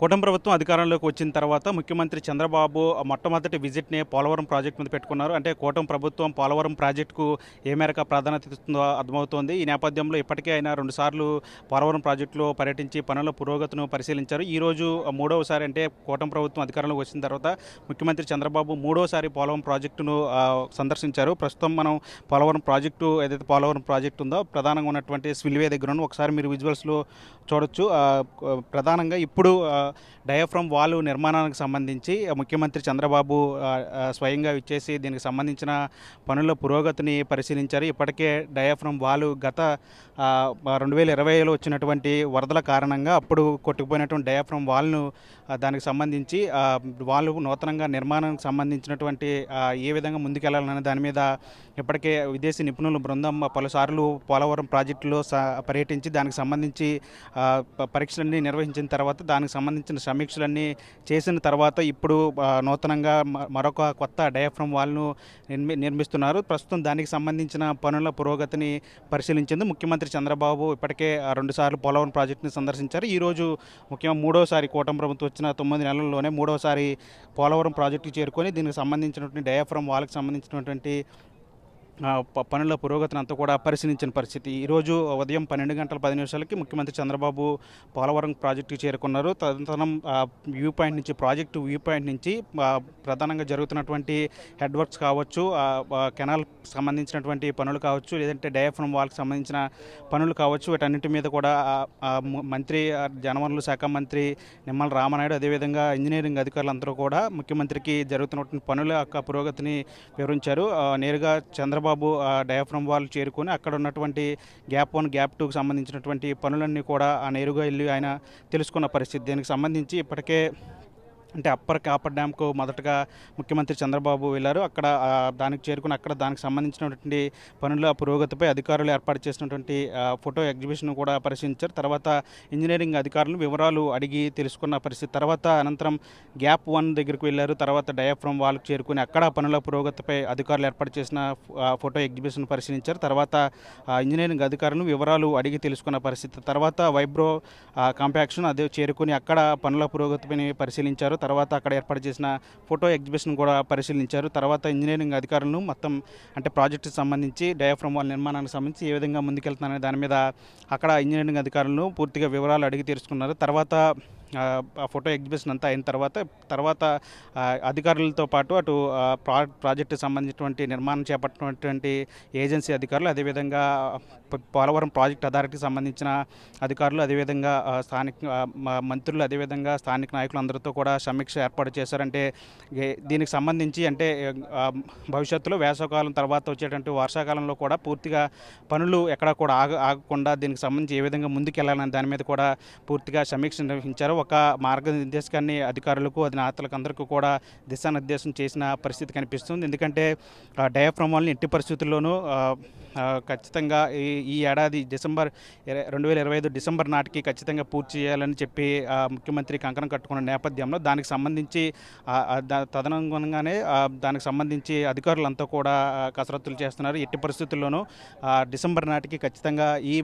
కూటమి ప్రభుత్వం అధికారంలోకి వచ్చిన తర్వాత ముఖ్యమంత్రి చంద్రబాబు మొట్టమొదటి విజిట్‌ని పోలవరం ప్రాజెక్ట్ మీద పెట్టుకున్నారు. అంటే కూటమి ప్రభుత్వం పోలవరం ప్రాజెక్టుకు ఏ మేరకు ప్రాధాన్యత ఇస్తుందో అర్థమవుతోంది. ఈ నేపథ్యంలో ఇప్పటికే ఆయన 2 సార్లు పోలవరం ప్రాజెక్టులో పర్యటించి పనుల పురోగతిను పరిశీలించారు. ఈరోజు మూడవసారి అంటే కూటమి ప్రభుత్వం అధికారంలోకి వచ్చిన తర్వాత ముఖ్యమంత్రి చంద్రబాబు మూడోసారి పోలవరం ప్రాజెక్టును సందర్శించారు. ప్రస్తుతం మనం పోలవరం ప్రాజెక్టు ఏదైతే పోలవరం ప్రాజెక్టు ఉందో ప్రధానంగా ఉన్నటువంటి స్పిల్‌వే దగ్గర ఉన్నాం. ఒకసారి మీరు విజువల్స్‌లో చూడొచ్చు. ప్రధానంగా ఇప్పుడు డయాఫ్రమ్ వాల్ నిర్మాణానికి సంబంధించి ముఖ్యమంత్రి చంద్రబాబు స్వయంగా ఇచ్చేసి దీనికి సంబంధించిన పనుల పురోగతిని పరిశీలించారు. ఇప్పటికే డయాఫ్రమ్ వాల్ గత 2020లో వచ్చినటువంటి వరదల కారణంగా అప్పుడు కొట్టుకుపోయినటువంటి డయాఫ్రమ్ వాల్ను దానికి సంబంధించి వాళ్ళు నూతనంగా నిర్మాణానికి సంబంధించినటువంటి ఏ విధంగా ముందుకెళ్లాలనే దాని మీద ఇప్పటికే విదేశీ నిపుణుల బృందం పలుసార్లు పోలవరం ప్రాజెక్టులో పర్యటించి దానికి సంబంధించి పరీక్షలన్నీ నిర్వహించిన తర్వాత దానికి సంబంధించిన సమీక్షలన్నీ చేసిన తర్వాత ఇప్పుడు నూతనంగా మరొక కొత్త డయాఫ్రమ్ వాల్ను నిర్మిస్తున్నారు. ప్రస్తుతం దానికి సంబంధించిన పనుల పురోగతిని పరిశీలించేందుకు ముఖ్యమంత్రి చంద్రబాబు ఇప్పటికే 2 సార్లు పోలవరం ప్రాజెక్టుని సందర్శించారు. ఈరోజు ముఖ్యంగా మూడోసారి కూటమి ప్రభుత్వం వచ్చిన 9 నెలల్లోనే మూడోసారి పోలవరం ప్రాజెక్టుకి చేరుకొని దీనికి సంబంధించినటువంటి డయాఫ్రమ్ వాల్కి సంబంధించినటువంటి పనుల పురోగతిని అంతా కూడా పరిశీలించిన పరిస్థితి. ఈరోజు ఉదయం 12:10 ముఖ్యమంత్రి చంద్రబాబు పోలవరం ప్రాజెక్టుకి చేరుకున్నారు. తదనంతరం వ్యూ పాయింట్ నుంచి ప్రాజెక్టు వ్యూ పాయింట్ నుంచి ప్రధానంగా జరుగుతున్నటువంటి హెడ్ వర్క్స్ కావచ్చు, కెనాల్ సంబంధించినటువంటి పనులు కావచ్చు, లేదంటే డయాఫ్రమ్ వాల్కి సంబంధించిన పనులు కావచ్చు, వీటన్నిటి మీద కూడా మంత్రి జనవనరుల శాఖ మంత్రి నిమ్మల రామనాయుడు అదేవిధంగా ఇంజనీరింగ్ అధికారులందరూ కూడా ముఖ్యమంత్రికి జరుగుతున్నటువంటి పనుల యొక్క పురోగతిని వివరించారు. నేరుగా చంద్రబాబు డయాఫ్రమ్ వాల్ చేరుకొని అక్కడ ఉన్నటువంటి గ్యాప్ 1 గ్యాప్ 2కి సంబంధించినటువంటి పనులన్నీ కూడా నేరుగా వెళ్ళి ఆయన తెలుసుకున్న పరిస్థితి. దీనికి సంబంధించి ఇప్పటికే అంటే అప్పర్ కాపర్ డ్యామ్కు మొదటగా ముఖ్యమంత్రి చంద్రబాబు వెళ్ళారు. అక్కడ దానికి చేరుకుని అక్కడ దానికి సంబంధించినటువంటి పనుల పురోగతిపై అధికారులు ఏర్పాటు చేసినటువంటి ఫోటో ఎగ్జిబిషన్ కూడా పరిశీలించారు. తర్వాత ఇంజనీరింగ్ అధికారులు వివరాలు అడిగి తెలుసుకున్న పరిస్థితి. తర్వాత అనంతరం గ్యాప్ 1 దగ్గరికి వెళ్ళారు. తర్వాత డయాఫ్రమ్ వాల్కి చేరుకుని అక్కడ పనుల పురోగతిపై అధికారులు ఏర్పాటు చేసిన ఫోటో ఎగ్జిబిషన్ పరిశీలించారు. తర్వాత ఇంజనీరింగ్ అధికారులు వివరాలు అడిగి తెలుసుకున్న పరిస్థితి. తర్వాత వైబ్రో కాంపాక్షన్ అదే చేరుకుని అక్కడ పనుల పురోగతిని పరిశీలించారు. తర్వాత అక్కడ ఏర్పాటు చేసిన ఫోటో ఎగ్జిబిషన్ కూడా పరిశీలించారు. తర్వాత ఇంజనీరింగ్ అధికారులను మొత్తం అంటే ప్రాజెక్టుకి సంబంధించి డయాఫ్రమ్ వాల్ నిర్మాణానికి సంబంధించి ఏ విధంగా ముందుకెళ్తున్నారనే దాని మీద అక్కడ ఇంజనీరింగ్ అధికారులను పూర్తిగా వివరాలు అడిగి తెలుసుకున్నారు. తర్వాత ఆ ఫోటో ఎగ్జిబిషన్ అంతా అయిన తర్వాత అధికారులతో పాటు అటు ప్రాజెక్టుకి సంబంధించినటువంటి నిర్మాణం చేపట్టినటువంటి ఏజెన్సీ అధికారులు, అదేవిధంగా పోలవరం ప్రాజెక్ట్ అథారిటీకి సంబంధించిన అధికారులు, అదేవిధంగా స్థానిక మంత్రులు, అదేవిధంగా స్థానిక నాయకులు అందరితో కూడా సమీక్ష ఏర్పాటు చేశారంటే దీనికి సంబంధించి అంటే భవిష్యత్తులో వేసవకాలం తర్వాత వచ్చేటువంటి వర్షాకాలంలో కూడా పూర్తిగా పనులు ఎక్కడా కూడా ఆగకుండా దీనికి సంబంధించి ఏ విధంగా ముందుకెళ్లాలనే దాని మీద కూడా పూర్తిగా సమీక్ష నిర్వహించారు. ఒక మార్గనిర్దేశకాన్ని అధికారులకు అధినేతలకు అందరికీ కూడా దిశానిర్దేశం చేసిన పరిస్థితి కనిపిస్తుంది. ఎందుకంటే డయాఫ్రమ్ వాల్ని ఎట్టి పరిస్థితుల్లోనూ ఖచ్చితంగా ఈ ఏడాది 2025 డిసెంబర్ నాటికి ఖచ్చితంగా పూర్తి చేయాలని చెప్పి ముఖ్యమంత్రి కంకణం కట్టుకున్న నేపథ్యంలో దానికి సంబంధించి తదనుగుణంగానే దానికి సంబంధించి అధికారులంతా కూడా కసరత్తులు చేస్తున్నారు. ఎట్టి పరిస్థితుల్లోనూ డిసెంబర్ నాటికి ఖచ్చితంగా ఈ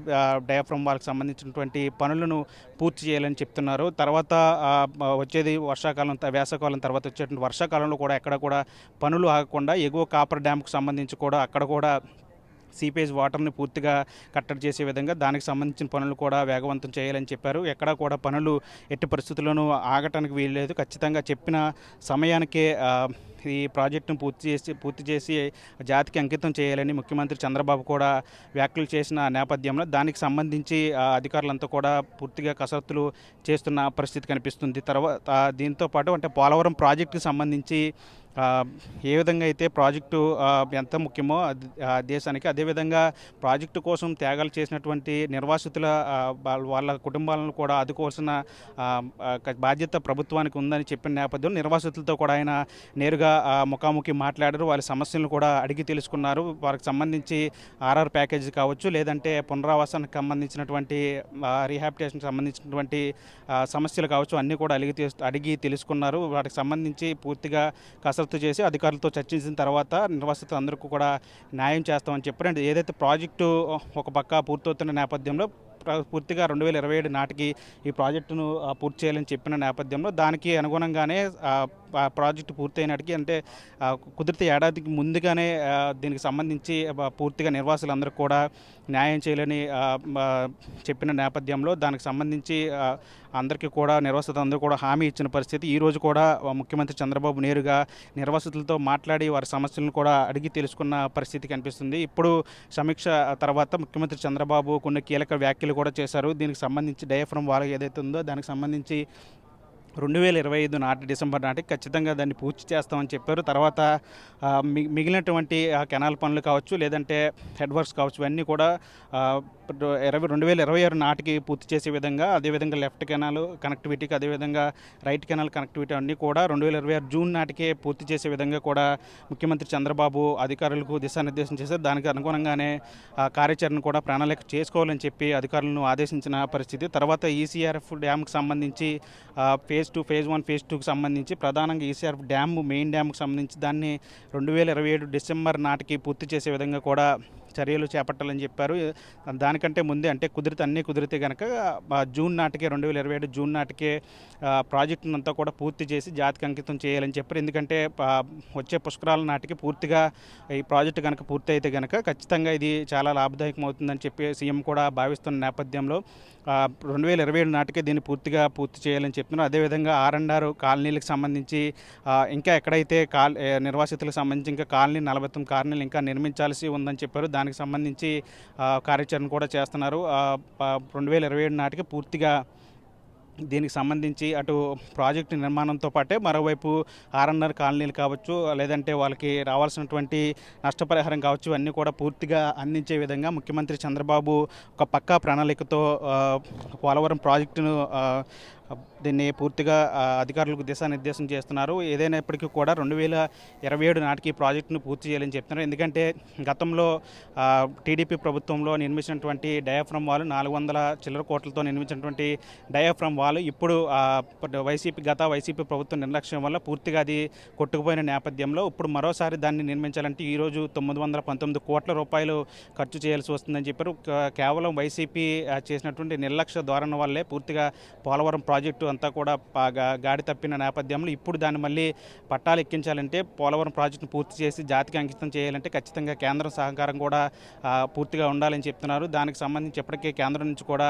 డయాఫ్రమ్ వాల్కి సంబంధించినటువంటి పనులను పూర్తి చేయాలని చెప్తున్నారు. తర్వాత వచ్చేది వర్షాకాలం, వేసవకాలం తర్వాత వచ్చేటువంటి వర్షాకాలంలో కూడా ఎక్కడ కూడా పనులు ఆగకుండా ఎగువ కాపర్ డ్యామ్కు సంబంధించి కూడా అక్కడ కూడా సీపేజ్ వాటర్ని పూర్తిగా కట్టడి చేసే విధంగా దానికి సంబంధించిన పనులు కూడా వేగవంతం చేయాలని చెప్పారు. ఎక్కడా కూడా పనులు ఎట్టి పరిస్థితుల్లోనూ ఆగటానికి వీల్లేదు. ఖచ్చితంగా చెప్పిన సమయానికే ఈ ప్రాజెక్టును పూర్తి చేసి జాతికి అంకితం చేయాలని ముఖ్యమంత్రి చంద్రబాబు కూడా వ్యాఖ్యలు చేసిన నేపథ్యంలో దానికి సంబంధించి అధికారులంతా కూడా పూర్తిగా కసరత్తులు చేస్తున్న పరిస్థితి కనిపిస్తుంది. తర్వాత దీంతో పాటు అంటే పోలవరం ప్రాజెక్టుకి సంబంధించి ఏ విధంగా అయితే ప్రాజెక్టు ఎంత ముఖ్యమో దేశానికి, అదేవిధంగా ప్రాజెక్టు కోసం త్యాగాలు చేసినటువంటి నిర్వాసితుల వాళ్ళ కుటుంబాలను కూడా ఆదుకోవాల్సిన బాధ్యత ప్రభుత్వానికి ఉందని చెప్పిన నేపథ్యంలో నిర్వాసితులతో కూడా ఆయన నేరుగా ముఖాముఖి మాట్లాడారు. వాళ్ళ సమస్యలను కూడా అడిగి తెలుసుకున్నారు. వారికి సంబంధించి ఆర్ఆర్ ప్యాకేజీ కావచ్చు, లేదంటే పునరావాసానికి సంబంధించినటువంటి రీహాబిటేషన్కి సంబంధించినటువంటి సమస్యలు కావచ్చు, అన్నీ కూడా అడిగి తెలుసుకున్నారు. వాటికి సంబంధించి పూర్తిగా కసరత్తు చేసి అధికారులతో చర్చించిన తర్వాత నిర్వాసితులందరికీ కూడా న్యాయం చేస్తామని చెప్పారు. ఏదైతే ప్రాజెక్టు ఒక పక్క పూర్తవుతున్న నేపథ్యంలో పూర్తిగా 2027 నాటికి ఈ ప్రాజెక్టును పూర్తి చేయాలని చెప్పిన నేపథ్యంలో దానికి అనుగుణంగానే ప్రాజెక్టు పూర్తయినాటికి అంటే కుదిరితే ఏడాదికి ముందుగానే దీనికి సంబంధించి పూర్తిగా నిర్వాసులందరూ కూడా న్యాయం చేయాలని చెప్పిన నేపథ్యంలో దానికి సంబంధించి అందరికీ కూడా నిర్వాసితులందరూ కూడా హామీ ఇచ్చిన పరిస్థితి. ఈరోజు కూడా ముఖ్యమంత్రి చంద్రబాబు నేరుగా నిర్వాసితులతో మాట్లాడి వారి సమస్యలను కూడా అడిగి తెలుసుకున్న పరిస్థితి కనిపిస్తుంది. ఇప్పుడు సమీక్ష తర్వాత ముఖ్యమంత్రి చంద్రబాబు కొన్ని కీలక వ్యాఖ్యలు కూడా చేశారు. దీనికి సంబంధించి డయాఫ్రమ్ వాల్ ఏదైతే ఉందో దానికి సంబంధించి 2025 నాటి డిసెంబర్ నాటికి ఖచ్చితంగా దాన్ని పూర్తి చేస్తామని చెప్పారు. తర్వాత మిగిలినటువంటి కెనాల్ పనులు కావచ్చు, లేదంటే హెడ్ వర్క్స్ కావచ్చు, ఇవన్నీ కూడా 2026 నాటికి పూర్తి చేసే విధంగా, అదేవిధంగా లెఫ్ట్ కెనాల్ కనెక్టివిటీకి, అదేవిధంగా రైట్ కెనాల్ కనెక్టివిటీ అన్నీ కూడా 2026 జూన్ నాటికే పూర్తి చేసే విధంగా కూడా ముఖ్యమంత్రి చంద్రబాబు అధికారులకు దిశానిర్దేశం చేశారు. దానికి అనుగుణంగానే కార్యాచరణ కూడా ప్రణాళిక చేసుకోవాలని చెప్పి అధికారులను ఆదేశించిన పరిస్థితి. తర్వాత ఈసీఆర్ఎఫ్ డ్యామ్కి సంబంధించి ఫేజ్ 2, ఫేజ్ 1, ఫేజ్ 2కి సంబంధించి ప్రధానంగా ఈసీఆర్ఎఫ్ డ్యామ్ మెయిన్ డ్యామ్కి సంబంధించి దాన్ని 2027 డిసెంబర్ నాటికి పూర్తి చేసే విధంగా కూడా చర్యలు చేపట్టాలని చెప్పారు. దానికంటే ముందే అంటే అన్నీ కుదిరితే కనుక జూన్ నాటికే 2027 జూన్ నాటికే ప్రాజెక్టును అంతా కూడా పూర్తి చేసి జాతికి అంకితం చేయాలని చెప్పారు. ఎందుకంటే వచ్చే పుష్కరాల నాటికి పూర్తిగా ఈ ప్రాజెక్టు కనుక పూర్తి అయితే కనుక ఖచ్చితంగా ఇది చాలా లాభదాయకం అవుతుందని చెప్పి సీఎం కూడా భావిస్తున్న నేపథ్యంలో 2027 నాటికే దీన్ని పూర్తి చేయాలని చెప్తున్నారు. అదేవిధంగా R&R కాలనీలకు సంబంధించి ఇంకా ఎక్కడైతే నిర్వాసితులకు సంబంధించి ఇంకా 49 కాలనీలు ఇంకా నిర్మించాల్సి ఉందని చెప్పారు. దానికి సంబంధించి కార్యాచరణ కూడా చేస్తున్నారు. 2027 నాటికి పూర్తిగా దీనికి సంబంధించి అటు ప్రాజెక్టు నిర్మాణంతో పాటే మరోవైపు R&R కాలనీలు కావచ్చు, లేదంటే వాళ్ళకి రావాల్సినటువంటి నష్టపరిహారం కావచ్చు, అన్నీ కూడా పూర్తిగా అందించే విధంగా ముఖ్యమంత్రి చంద్రబాబు ఒక పక్కా ప్రణాళికతో పోలవరం ప్రాజెక్టును దీన్ని పూర్తిగా అధికారులకు దిశానిర్దేశం చేస్తున్నారు. ఏదైనప్పటికీ కూడా 2027 నాటికి ఈ ప్రాజెక్టును పూర్తి చేయాలని చెప్తున్నారు. ఎందుకంటే గతంలో టీడీపీ ప్రభుత్వంలో నిర్మించినటువంటి డయాఫ్రమ్ వాల్ 400 చిల్లర కోట్లతో నిర్మించినటువంటి డయాఫ్రమ్ వాల్ ఇప్పుడు గత వైసీపీ ప్రభుత్వం నిర్లక్ష్యం వల్ల పూర్తిగా అది కొట్టుకుపోయిన నేపథ్యంలో ఇప్పుడు మరోసారి దాన్ని నిర్మించాలంటే ఈరోజు 919 కోట్ల రూపాయలు ఖర్చు చేయాల్సి వస్తుందని చెప్పారు. కేవలం వైసీపీ చేసినటువంటి నిర్లక్ష్య ధోరణి వల్లే పూర్తిగా పోలవరం ప్రాజెక్టు అంతా కూడా గాడి తప్పిన నేపథ్యంలో ఇప్పుడు దాన్ని మళ్ళీ పట్టాలు ఎక్కించాలంటే పోలవరం ప్రాజెక్టును పూర్తి చేసి జాతికి అంకితం చేయాలంటే ఖచ్చితంగా కేంద్రం సహకారం కూడా పూర్తిగా ఉండాలని చెప్తున్నారు. దానికి సంబంధించి ఇప్పటికే కేంద్రం నుంచి కూడా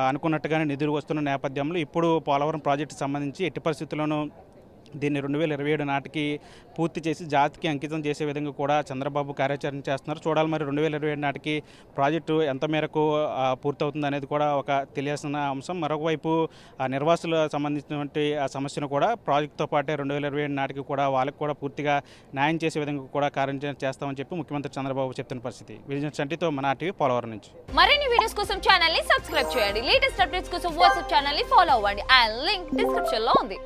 అనుకున్నట్టుగానే నిధులు వస్తున్న నేపథ్యంలో ఇప్పుడు పోలవరం ప్రాజెక్టుకు సంబంధించి ఎట్టి పరిస్థితుల్లోనూ దీన్ని 2027 నాటికి పూర్తి చేసి జాతికి అంకితం చేసే విధంగా కూడా చంద్రబాబు కార్యాచరణ చేస్తున్నారు. చూడాలి మరి 2027 నాటికి ప్రాజెక్టు ఎంత మేరకు పూర్తవుతుంది అనేది కూడా ఒక తెలియాల్సిన అంశం. మరొకవైపు నిర్వాసులకు సంబంధించినటువంటి ఆ సమస్యను కూడా ప్రాజెక్టుతో పాటే 2027 నాటికి కూడా వాళ్ళకి కూడా పూర్తిగా న్యాయం చేసే విధంగా కూడా కార్యాచరణ చేస్తామని చెప్పి ముఖ్యమంత్రి చంద్రబాబు చెప్తున్న పరిస్థితి. విజయ్ చంటితో మన టీవీ పోలవరం నుంచి. మరిన్ని వీడియోస్ కోసం ఛానల్ ని సబ్స్క్రైబ్ చేయండి. లేటెస్ట్ అప్డేట్స్ కోసం వాట్సాప్ ఛానల్ ని ఫాలో అవ్వండి. ఆ లింక్ డిస్క్రిప్షన్ లో ఉంది.